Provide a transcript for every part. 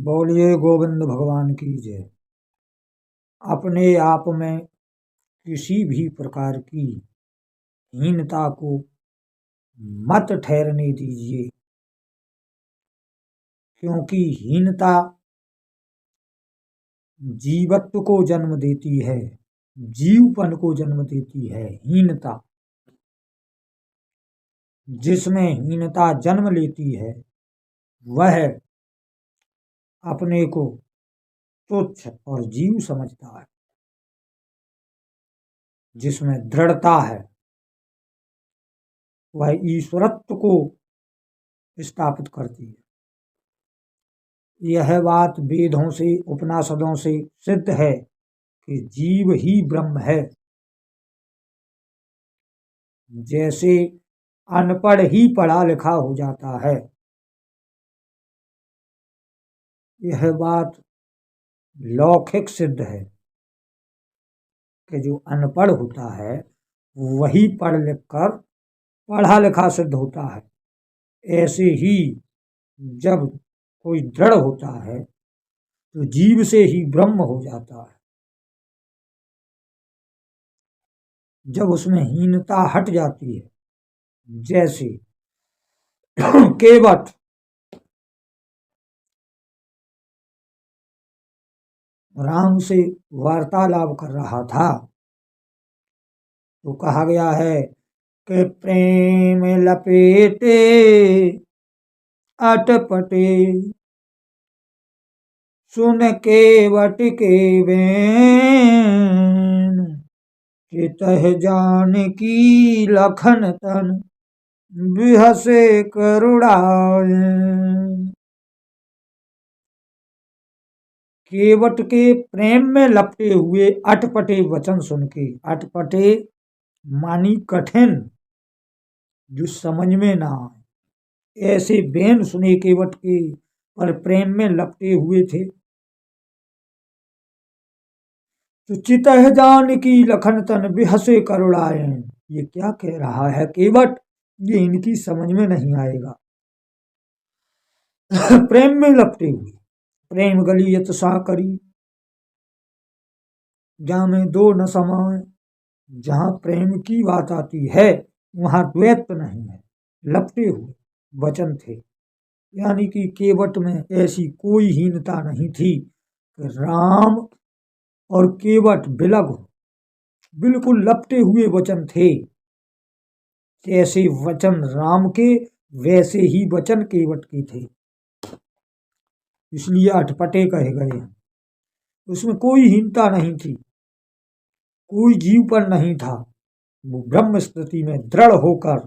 बोलिए गोविंद भगवान की जय। अपने आप में किसी भी प्रकार की हीनता को मत ठहरने दीजिए, क्योंकि हीनता जीवत्व को जन्म देती है, जीवपन को जन्म देती है। हीनता, जिसमें हीनता जन्म लेती है वह अपने को तुच्छ और जीव समझता है। जिसमें दृढ़ता है वह ईश्वरत्व को स्थापित करती है। यह बात वेदों से, उपनिषदों से सिद्ध है कि जीव ही ब्रह्म है। जैसे अनपढ़ ही पढ़ा लिखा हो जाता है, यह बात लौकिक सिद्ध है कि जो अनपढ़ होता है वही पढ़ लिख कर पढ़ा लिखा सिद्ध होता है। ऐसे ही जब कोई दृढ़ होता है तो जीव से ही ब्रह्म हो जाता है। जब उसमें हीनता हट जाती है, जैसे केवट राम से वार्तालाप कर रहा था तो कहा गया है कि प्रेम लपेटे अटपटे सुन केवट के बैन चितह जानकी लखन तन बिहसे करुणाए। केवट के प्रेम में लपटे हुए अटपटे वचन सुन के, अटपटे मानी कठिन, जो समझ में ना आए, ऐसे बैन सुने केवट के, पर प्रेम में लपटे हुए थे। तो चितह जानकी लखन तन बिहसे करुणाए, ये क्या कह रहा है केवट, ये इनकी समझ में नहीं आएगा। प्रेम में लपटे हुए, प्रेम गलियत सा करी जहां में दो न समाए। जहां प्रेम की बात आती है वहां द्वैत नहीं है। लपटे हुए वचन थे, यानी कि केवट में ऐसी कोई हीनता नहीं थी कि राम और केवट बिलग हो। बिल्कुल लपटे हुए वचन थे। जैसे वचन राम के वैसे ही वचन केवट के थे, इसलिए अटपटे कहे गए हैं। उसमें कोई हीनता नहीं थी, कोई जीवपन नहीं था। वो ब्रह्म स्थिति में दृढ़ होकर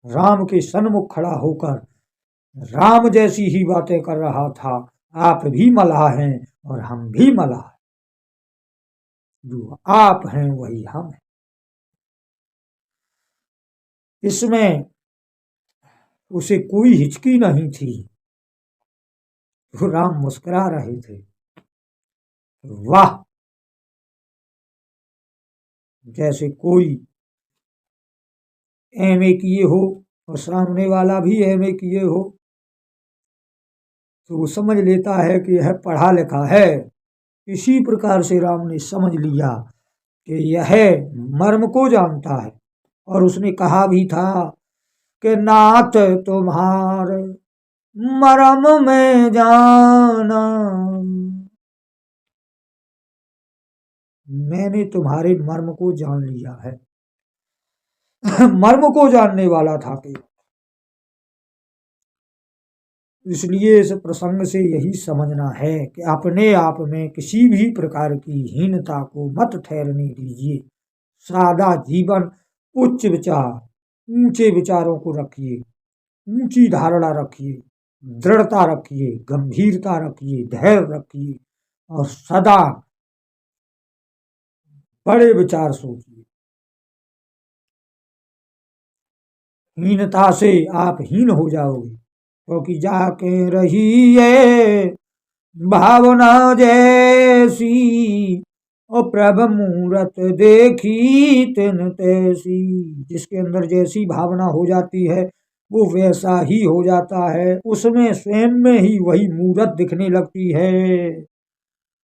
राम के सन्मुख खड़ा होकर राम जैसी ही बातें कर रहा था। आप भी मलाह हैं और हम भी मलाह हैं, जो आप हैं वही हम हैं। इसमें उसे कोई हिचकी नहीं थी। तो राम मुस्कुरा रहे थे, वाह, जैसे कोई एमए किए हो और सामने वाला भी एमए किए हो तो वो समझ लेता है कि यह पढ़ा लिखा है। इसी प्रकार से राम ने समझ लिया कि यह मर्म को जानता है, और उसने कहा भी था कि नाथ तुम्हारे मर्म में जाना, मैंने तुम्हारे मर्म को जान लिया है। मर्म को जानने वाला था कि, इसलिए इस प्रसंग से यही समझना है कि अपने आप में किसी भी प्रकार की हीनता को मत ठहरने दीजिए। सादा जीवन, उच्च विचार, ऊंचे विचारों को रखिए, ऊंची धारणा रखिए, दृढ़ता रखिए, गंभीरता रखिए, धैर्य रखिए और सदा बड़े विचार सोचिए। हीनता से आप हीन हो जाओगे, क्योंकि जाके रही है भावना जैसी और प्रभ मूरत देखी तिन तैसी। जिसके अंदर जैसी भावना हो जाती है वो वैसा ही हो जाता है। उसमें स्वयं में ही वही मूरत दिखने लगती है।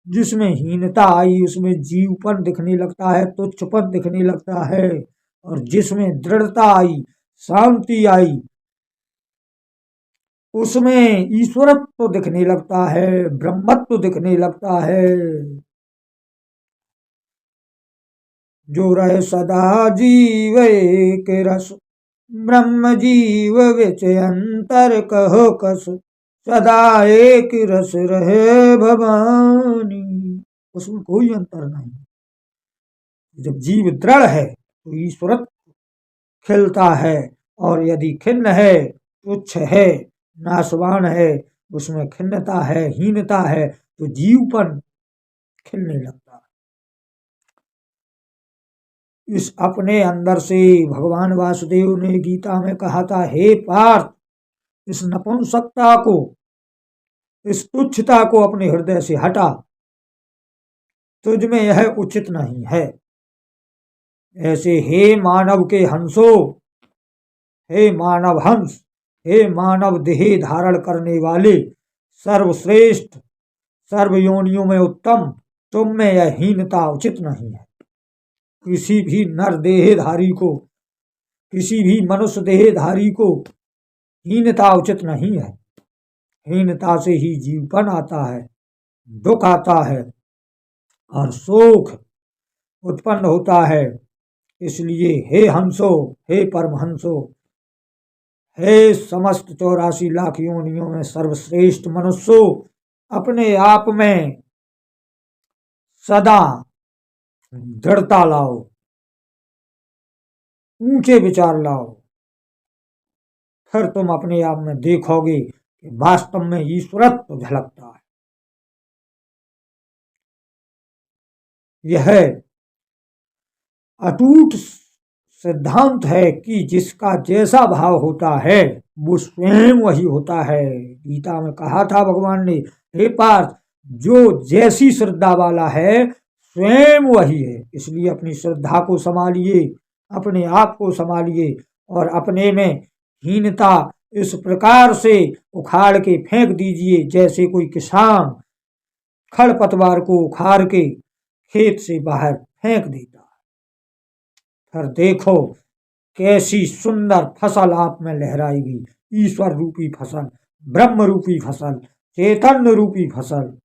जिसमें हीनता आई उसमें जीवपन दिखने लगता है, तुच्छपन दिखने लगता है। और जिसमें दृढ़ता आई, शांति आई, उसमें ईश्वरत्व दिखने लगता है, ब्रह्मत्व दिखने लगता है। जो रहे सदा जीव एक रस, ब्रह्म जीव विच अंतर कहो कस, सदा एक रस रहे भवानी। उसमें कोई अंतर नहीं। जब जीव दृढ़ है तो ईश्वरत्व खिलता है, और यदि खिन्न है, तुच्छ है, नाशवान है, उसमें खिन्नता है, हीनता है, तो जीवपन खिलने लगता है। इस अपने अंदर से भगवान वासुदेव ने गीता में कहा था, हे पार्थ, इस नपुंसकता को, इस तुच्छता को अपने हृदय से हटा, तुझ में यह उचित नहीं है। ऐसे हे मानव के हंसो, हे मानव हंस, हे मानव देह धारण करने वाले, सर्वश्रेष्ठ, सर्व योनियों में उत्तम, तुम में यह हीनता उचित नहीं है। किसी भी नर देहधारी को, किसी भी मनुष्य देहधारी को हीनता उचित नहीं है। हीनता से ही जीवपन आता है, दुख आता है और सुख उत्पन्न होता है। इसलिए हे हंसो, हे परमहंसो, हे समस्त 84 लाख योनियों में सर्वश्रेष्ठ मनुष्यों, अपने आप में सदा दृढ़ता लाओ, ऊंचे विचार लाओ। फिर तुम अपने आप में देखोगे कि वास्तव में ईश्वरत्व झलकता है। यह अटूट सिद्धांत है कि जिसका जैसा भाव होता है वो स्वयं वही होता है। गीता में कहा था भगवान ने, हे पार्थ, जो जैसी श्रद्धा वाला है स्वयं वही है। इसलिए अपनी श्रद्धा को संभालिए, अपने आप को संभालिए, और अपने में हीनता इस प्रकार से उखाड़ के फेंक दीजिए जैसे कोई किसान खरपतवार को उखाड़ के खेत से बाहर फेंक देता है। फिर देखो कैसी सुंदर फसल आप में लहराएगी। ईश्वर रूपी फसल, ब्रह्म रूपी फसल, चैतन्य रूपी फसल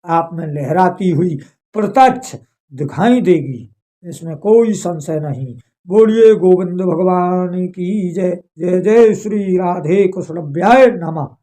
आप में लहराती हुई प्रत्यक्ष दिखाई देगी। इसमें कोई संशय नहीं। बोलिए गोविंद भगवान की जय। जय जय श्री राधे कृष्ण व्याय नमः।